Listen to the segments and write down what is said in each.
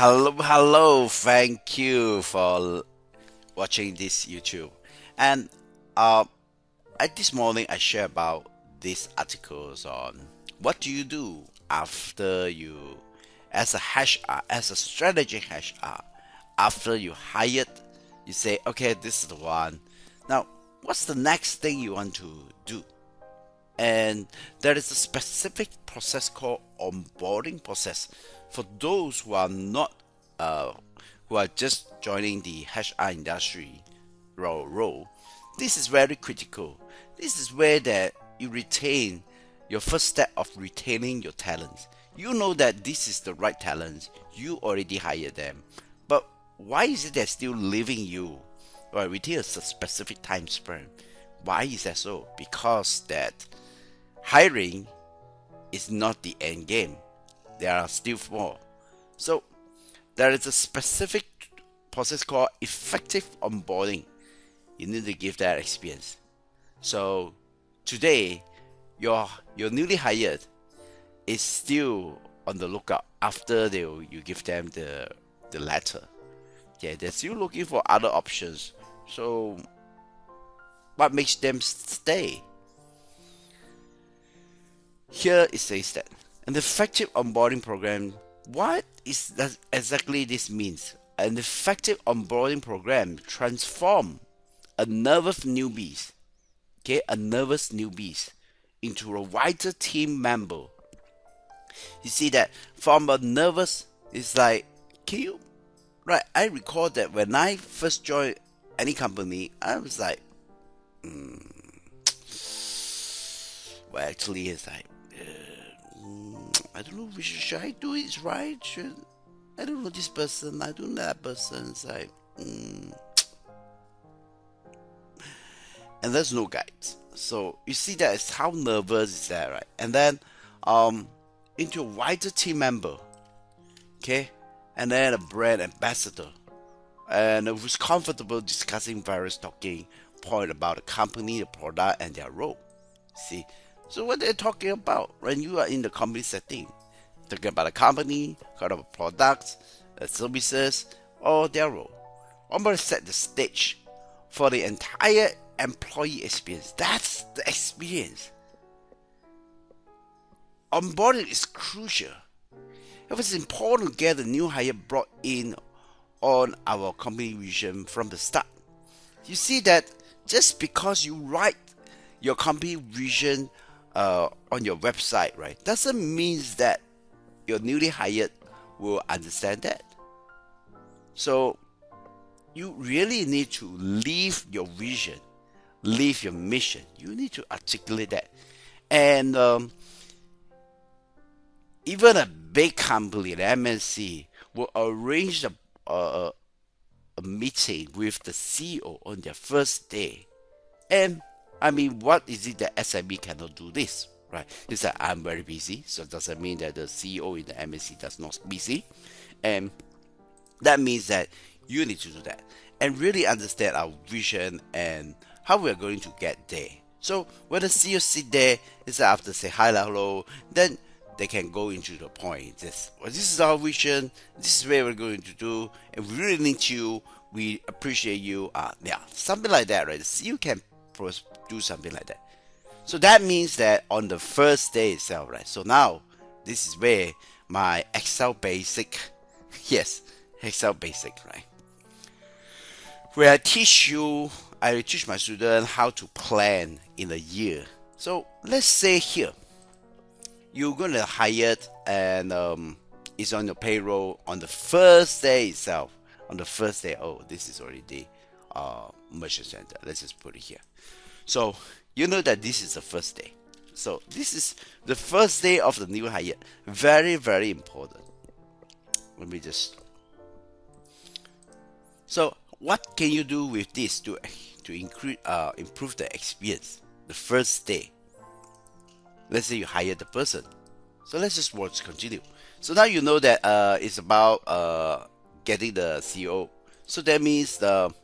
Hello. Thank you for watching this YouTube. And uh, this morning, I share about these articles on what do you do after you, as a HR, as a strategic HR, after you hired, you say, okay, this is the one. Now, what's the next thing you want to do? And there is a specific process called onboarding process for those who are not uh, who are just joining the HR industry role. This is very critical. This is where that you retain your first step of retaining your talents. You know that this is the right talents, you already hired them, but why is it they're still leaving you within a specific time span? Why is that so? Because that hiring is not the end game. There are still more. So there is a specific process called effective onboarding. You need to give that experience. So today, your newly hired is still on the lookout after you give them the letter. Yeah, they're still looking for other options. So what makes them stay? Here it says that an effective onboarding program. What is that exactly this means? An effective onboarding program transform a nervous newbies, into a vital team member. You see that from a nervous, it's like, can you, right? I recall that when I first joined any company, I was like, well, actually, it's like, I don't know, should I do it right? I don't know this person, I don't know that person. It's like, and there's no guides. So you see that it's how nervous is that, right? And then into a wider team member, okay, and then a brand ambassador, and who's comfortable discussing various talking point about the company, the product, and their role. See, so what they're talking about when you are in the company setting, talking about a company, kind of products, services, or their role. I'm going to set the stage for the entire employee experience. That's the experience. Onboarding is crucial. It was important to get the new hire brought in on our company vision from the start. You see that just because you write your company vision on your website, right, doesn't mean that your newly hired will understand that. So you really need to leave your vision, leave your mission. You need to articulate that. And even a big company, the MNC, will arrange a meeting with the CEO on their first day. And I mean, what is it that SME cannot do this, right? It's that I'm very busy, so it doesn't mean that the CEO in the MNC does not busy. And that means that you need to do that and really understand our vision and how we're going to get there. So when the CEO sit there, it's after say hi, hello, then they can go into the point. This is our vision. This is where we're going to do, and we really need you. We appreciate you. Something like that, right? The CEO can do something like that. So that means that on the first day itself, right? So now this is where my Excel basic, yes, Excel basic, right? Where I teach my student how to plan in a year. So let's say here, you're gonna hire it and it's on your payroll on the first day itself. On the first day, oh, this is already merchant center. Let's just put it here. So you know that this is the first day. So this is the first day of the new hire. Very, very important. Let me just. So what can you do with this to improve the experience? The first day. Let's say you hire the person. So let's just continue. So now you know that it's about getting the CEO. So that means the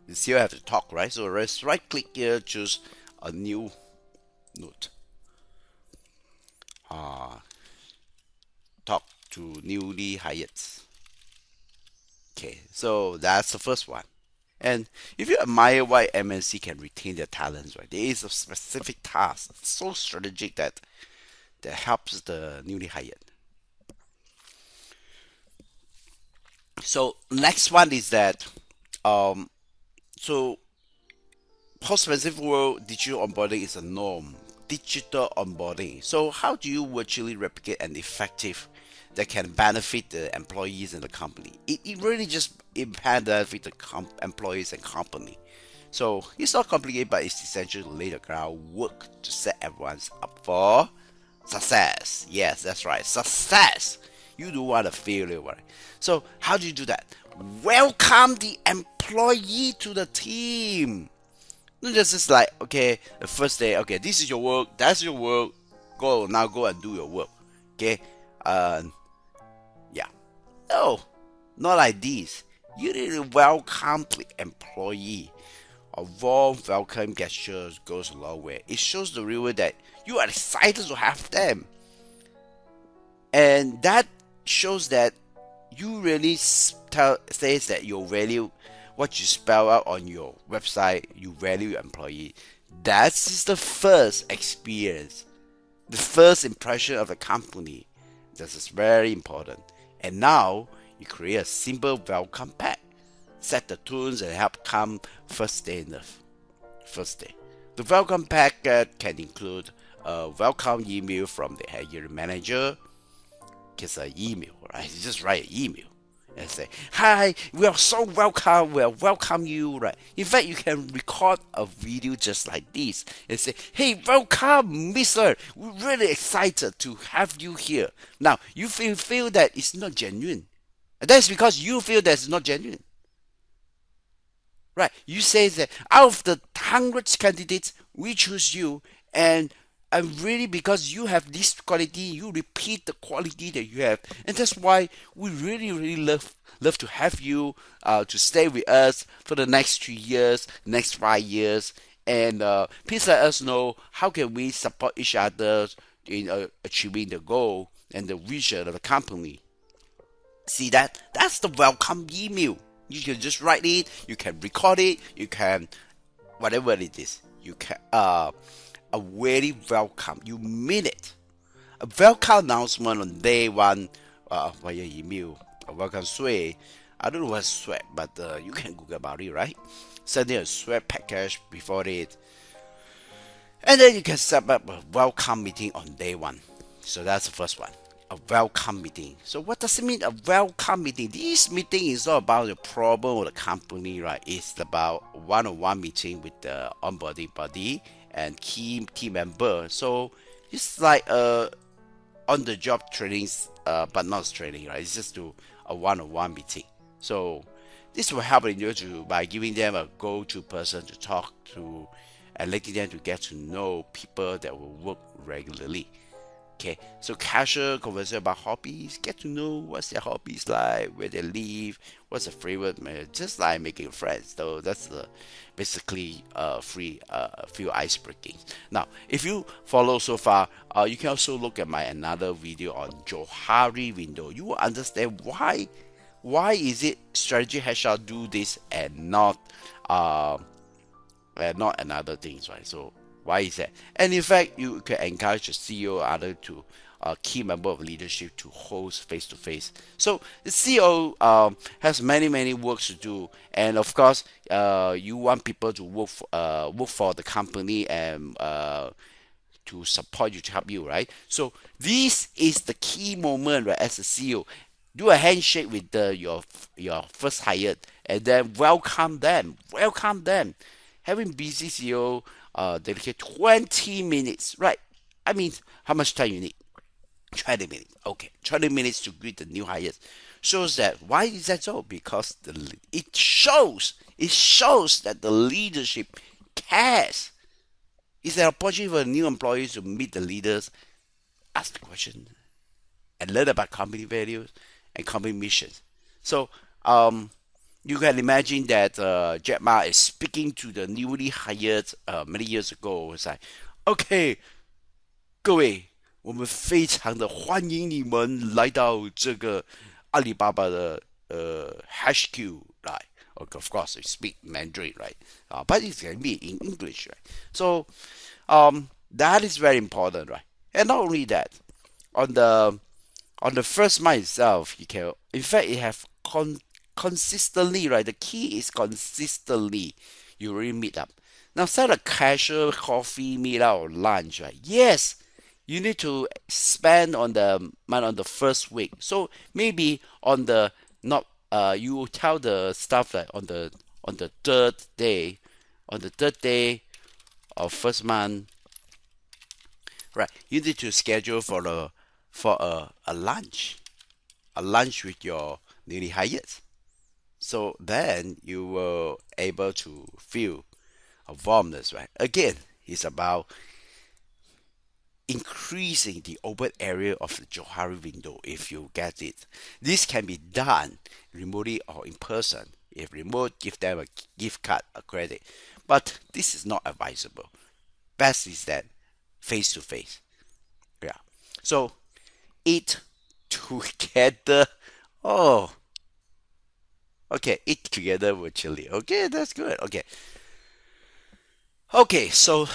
CEO have to talk, right? So let's right click here, choose a new note. Talk to newly hired. Okay, so that's the first one. And if you admire why MNC can retain their talents, right, there is a specific task so strategic that helps the newly hired. So next one is that um so post-specific world digital onboarding is a norm. Digital onboarding. So how do you virtually replicate an effective that can benefit the employees in the company? It really just it benefit the employees and company. So it's not complicated, but it's essential to lay the groundwork to set everyone up for success. Yes, that's right. Success. You don't want a failure, right? So how do you do that? Welcome the employee to the team. Not just like, okay, the first day, okay, this is your work, that's your work. Go and do your work. Okay? Uh yeah. No, not like this. You need to welcome the employee. A warm welcome gesture goes a long way. It shows the viewer that you are excited to have them. And that shows that you really says that you value what you spell out on your website. You value your employee. That's the first experience, the first impression of the company. This is very important. And now you create a simple welcome pack, set the tunes and help come first day in the first day. The welcome packet can include a welcome email from the hiring manager. Just an email, right? You just write an email and say, "Hi, we are so welcome. We welcome you," right? In fact, you can record a video just like this and say, "Hey, welcome, Mister. We're really excited to have you here." Now, you feel that it's not genuine. And that's because you feel that it's not genuine. Right. You say that out of the hundreds candidates, we choose you, and really because you have this quality, you repeat the quality that you have, and that's why we really love to have you to stay with us for the next 3 years, next 5 years, and please let us know how can we support each other in achieving the goal and the vision of the company. See that? That's the welcome email. You can just write it, you can record it, you can whatever it is. You can a very welcome. You mean it. A welcome announcement on day one via email. A welcome sweat. I don't know what's sweat, but you can Google about it, right? Sending a sweat package before it. And then you can set up a welcome meeting on day one. So that's the first one. A welcome meeting. So what does it mean, a welcome meeting? This meeting is not about the problem or the company, right? It's about one-on-one meeting with the onboarding body and key team member. So it's like on the job trainings, but not training, right? It's just to a one-on-one meeting. So this will help you to by giving them a go-to person to talk to and letting them to get to know people that will work regularly. Okay, so casual conversation about hobbies, get to know what's their hobbies like, where they live, what's the favorite, just like making friends. So that's the basically free few ice breaking. Now, if you follow so far, you can also look at my another video on Johari window. You will understand why is it strategy HR do this and not another things, right? So why is that? And in fact, you can encourage the CEO or other to key member of leadership to host face to face. So the CEO has many works to do, and of course, you want people to work for the company and to support you to help you, right? So this is the key moment, right? As a CEO, do a handshake with your first hired, and then welcome them. Having busy CEO dedicate 20 minutes, right? I mean, how much time you need? 20 minutes. Okay, 20 minutes to greet the new hires. Shows that why is that so? Because it shows that the leadership cares. It's an opportunity for new employees to meet the leaders, ask the question, and learn about company values and company missions. So you can imagine that Jack Ma is speaking to the newly hired many years ago. It's like, okay, 各位我们非常的欢迎你们来到这个阿里巴巴的HQ 来。Of course, we speak Mandarin, right? But it can be in English, right? So that is very important, right? And not only that, on the first month itself, you can, in fact, you have consistently, right? The key is consistently. You really meet up. Now, instead of casual coffee, meet up, or lunch, right? Yes, you need to spend on the first week. So maybe on the not you will tell the staff that on the third day of first month, right? You need to schedule a lunch with your newly hired. So then you will able to feel a warmness, right? Again, it's about increasing the open area of the Johari window if you get it. This can be done remotely or in person. If remote, give them a gift card, a credit. But this is not advisable. Best is that face to face. Yeah. So eat together. Oh, okay. Eat together virtually. Okay, that's good. Okay. Okay, so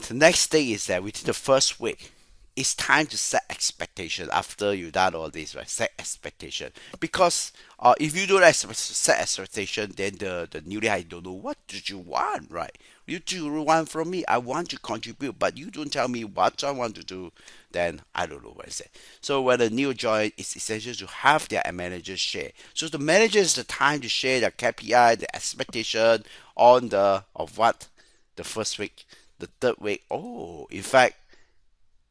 the next thing is that within the first week, it's time to set expectation after you done all this, right? Set expectation. Because if you don't set expectation, then the newly hired don't know what did you want, right? You do want from me, I want to contribute, but you don't tell me what I want to do, then I don't know what I say. So when a new join, it's essential to have their manager share. So the manager is the time to share the KPI, the expectation on the of what the first week, the third week. Oh, in fact,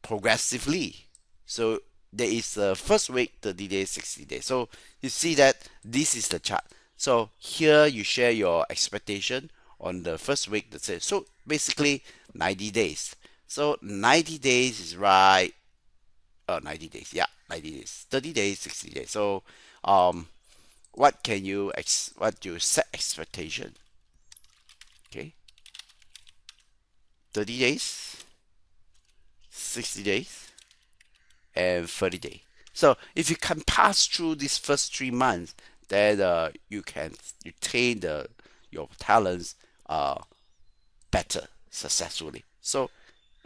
progressively. So there is the first week, 30 days, 60 days. So you see that this is the chart. So here you share your expectation on the first week. That's it. So basically 90 days. So 90 days is right. 90 days. Yeah, 90 days. 30 days, 60 days. So what can you what you set expectation? Okay. 30 days, 60 days, and 30 days. So if you can pass through these first 3 months, then you can retain your talents better successfully. So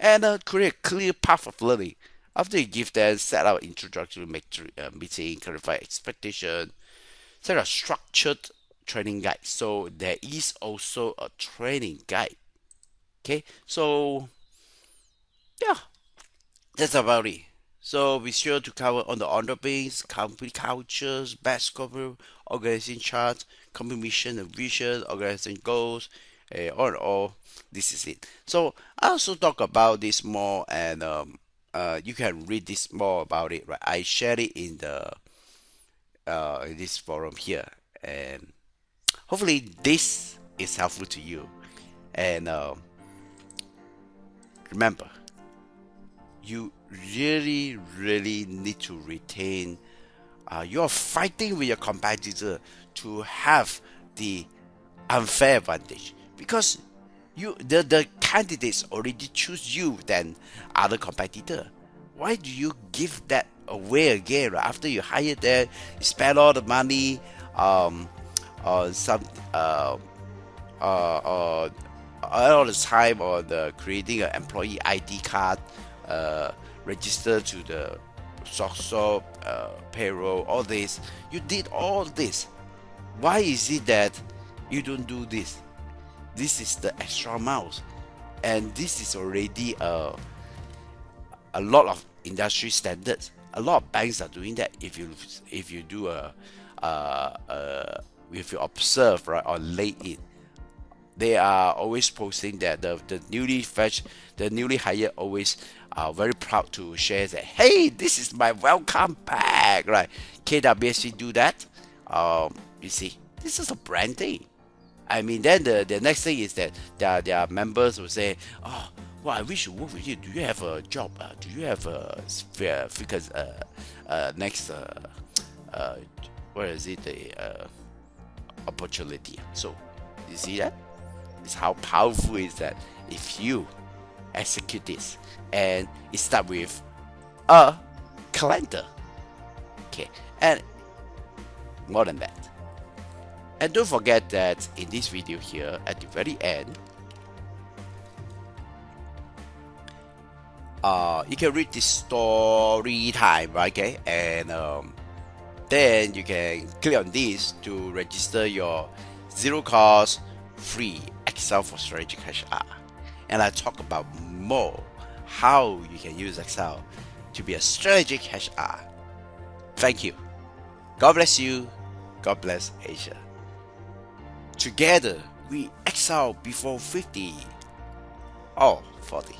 and create a clear path of learning. After you give them set out introductory meeting, clarify expectation, set a structured training guide. So there is also a training guide. Okay, so yeah, that's about it. So be sure to cover on the underpinnings, company cultures, best cover, organizing charts, company mission and vision, organizing goals, all in all, this is it. So I also talk about this more, and you can read this more about it. Right, I share it in the in this forum here, and hopefully this is helpful to you. And remember, you really, really need to retain. You're fighting with your competitor to have the unfair advantage because the candidates already choose you than other competitor. Why do you give that away again? Right? After you hire them, you spend all the money on some uh, all the time on creating an employee ID card, register to the social payroll, all this. You did all this. Why is it that you don't do this? This is the extra miles, and this is already a lot of industry standards. A lot of banks are doing that. If you do if you observe right or late in, they are always posting that the newly hired always are very proud to share that, hey, this is my welcome pack, right? KWSC do that. You see, this is a branding. I mean, then the next thing is that their members will say, oh, well, I wish to work with you. Do you have a job? Do you have a because next what is it, the opportunity? So you see that? Is how powerful is that if you execute this, and it start with a calendar. Okay, and more than that. And don't forget that in this video here, at the very end, you can read this story time, okay? And then you can click on this to register your zero cost free Excel for Strategic HR. And I talk about more how you can use Excel to be a strategic HR. Thank you. God bless you. God bless Asia. Together we excel before 50 or 40.